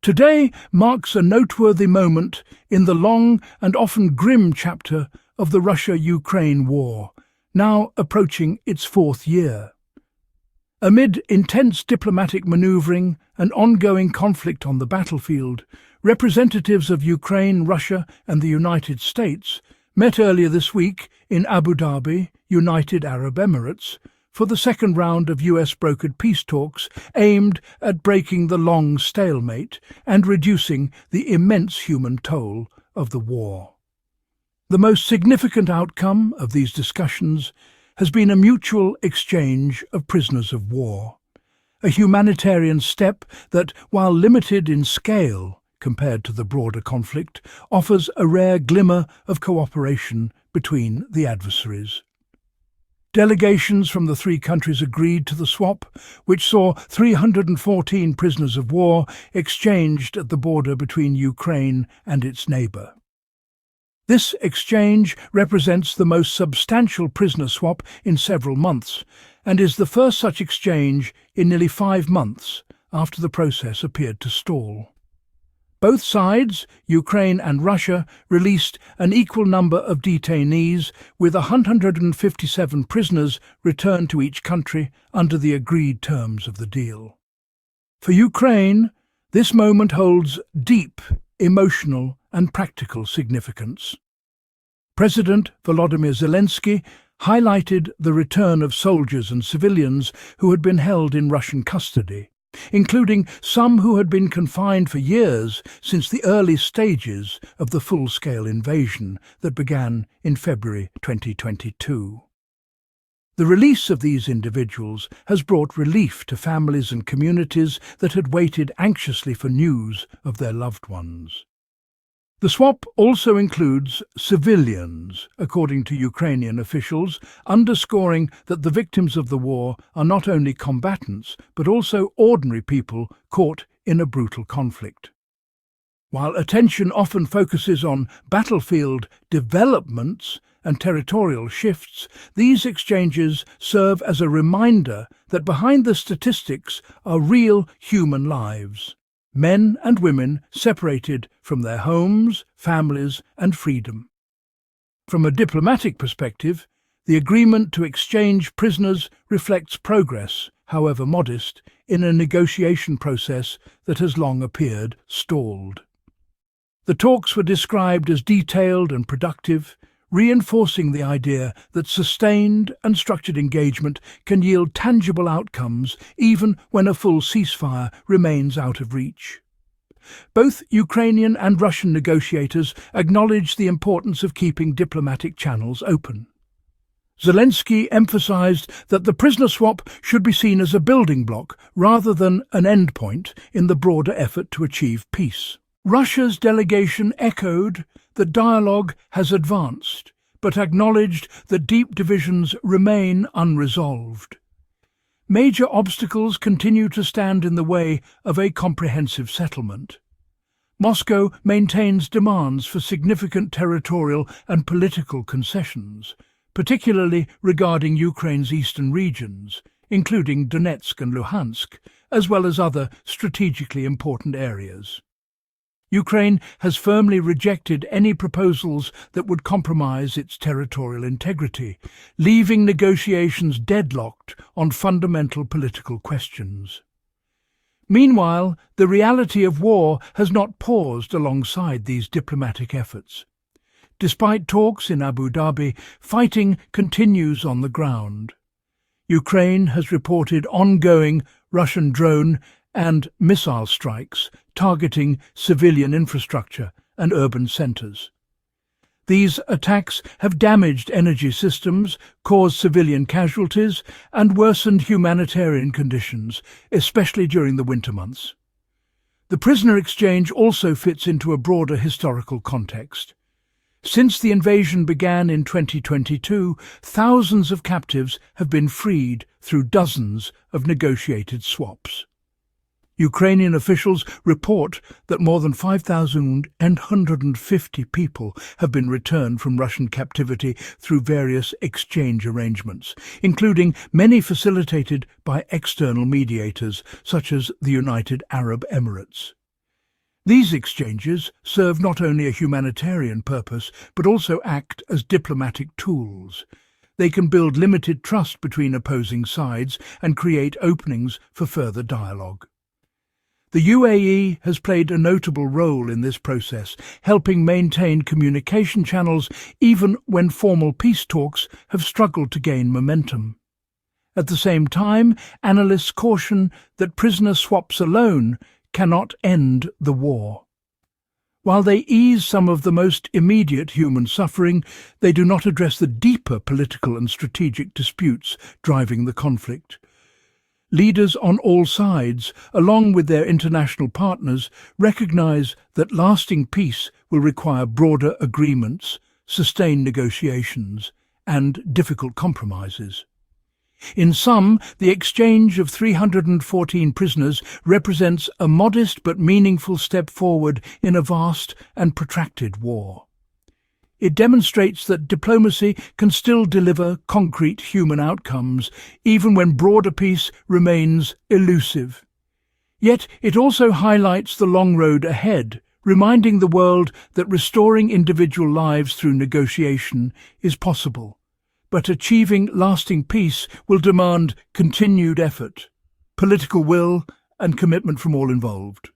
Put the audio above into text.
Today marks a noteworthy moment in the long and often grim chapter of the Russia-Ukraine war, now approaching its fourth year. Amid intense diplomatic maneuvering and ongoing conflict on the battlefield, representatives of Ukraine, Russia and the United States met earlier this week in Abu Dhabi, United Arab Emirates, for the second round of US-brokered peace talks aimed at breaking the long stalemate and reducing the immense human toll of the war. The most significant outcome of these discussions has been a mutual exchange of prisoners of war, a humanitarian step that, while limited in scale compared to the broader conflict, offers a rare glimmer of cooperation between the adversaries. Delegations from the three countries agreed to the swap, which saw 314 prisoners of war exchanged at the border between Ukraine and its neighbour. This exchange represents the most substantial prisoner swap in several months, and is the first such exchange in nearly 5 months after the process appeared to stall. Both sides, Ukraine and Russia, released an equal number of detainees, with 157 prisoners returned to each country under the agreed terms of the deal. For Ukraine, this moment holds deep emotional and practical significance. President Volodymyr Zelensky highlighted the return of soldiers and civilians who had been held in Russian custody, including some who had been confined for years since the early stages of the full-scale invasion that began in February 2022. The release of these individuals has brought relief to families and communities that had waited anxiously for news of their loved ones. The swap also includes civilians, according to Ukrainian officials, underscoring that the victims of the war are not only combatants, but also ordinary people caught in a brutal conflict. While attention often focuses on battlefield developments and territorial shifts, these exchanges serve as a reminder that behind the statistics are real human lives. Men and women separated from their homes, families and freedom. From a diplomatic perspective, the agreement to exchange prisoners reflects progress, however modest, in a negotiation process that has long appeared stalled. The talks were described as detailed and productive, reinforcing the idea that sustained and structured engagement can yield tangible outcomes even when a full ceasefire remains out of reach. Both Ukrainian and Russian negotiators acknowledged the importance of keeping diplomatic channels open. Zelensky emphasized that the prisoner swap should be seen as a building block rather than an endpoint in the broader effort to achieve peace. Russia's delegation echoed that dialogue has advanced, but acknowledged that deep divisions remain unresolved. Major obstacles continue to stand in the way of a comprehensive settlement. Moscow maintains demands for significant territorial and political concessions, particularly regarding Ukraine's eastern regions, including Donetsk and Luhansk, as well as other strategically important areas. Ukraine has firmly rejected any proposals that would compromise its territorial integrity, leaving negotiations deadlocked on fundamental political questions. Meanwhile, the reality of war has not paused alongside these diplomatic efforts. Despite talks in Abu Dhabi, fighting continues on the ground. Ukraine has reported ongoing Russian drone and missile strikes targeting civilian infrastructure and urban centres. These attacks have damaged energy systems, caused civilian casualties, and worsened humanitarian conditions, especially during the winter months. The prisoner exchange also fits into a broader historical context. Since the invasion began in 2022, thousands of captives have been freed through dozens of negotiated swaps. Ukrainian officials report that more than 5,150 people have been returned from Russian captivity through various exchange arrangements, including many facilitated by external mediators such as the United Arab Emirates. These exchanges serve not only a humanitarian purpose, but also act as diplomatic tools. They can build limited trust between opposing sides and create openings for further dialogue. The UAE has played a notable role in this process, helping maintain communication channels even when formal peace talks have struggled to gain momentum. At the same time, analysts caution that prisoner swaps alone cannot end the war. While they ease some of the most immediate human suffering, they do not address the deeper political and strategic disputes driving the conflict. Leaders on all sides, along with their international partners, recognize that lasting peace will require broader agreements, sustained negotiations, and difficult compromises. In sum, the exchange of 314 prisoners represents a modest but meaningful step forward in a vast and protracted war. It demonstrates that diplomacy can still deliver concrete human outcomes, even when broader peace remains elusive. Yet it also highlights the long road ahead, reminding the world that restoring individual lives through negotiation is possible. But achieving lasting peace will demand continued effort, political will, and commitment from all involved.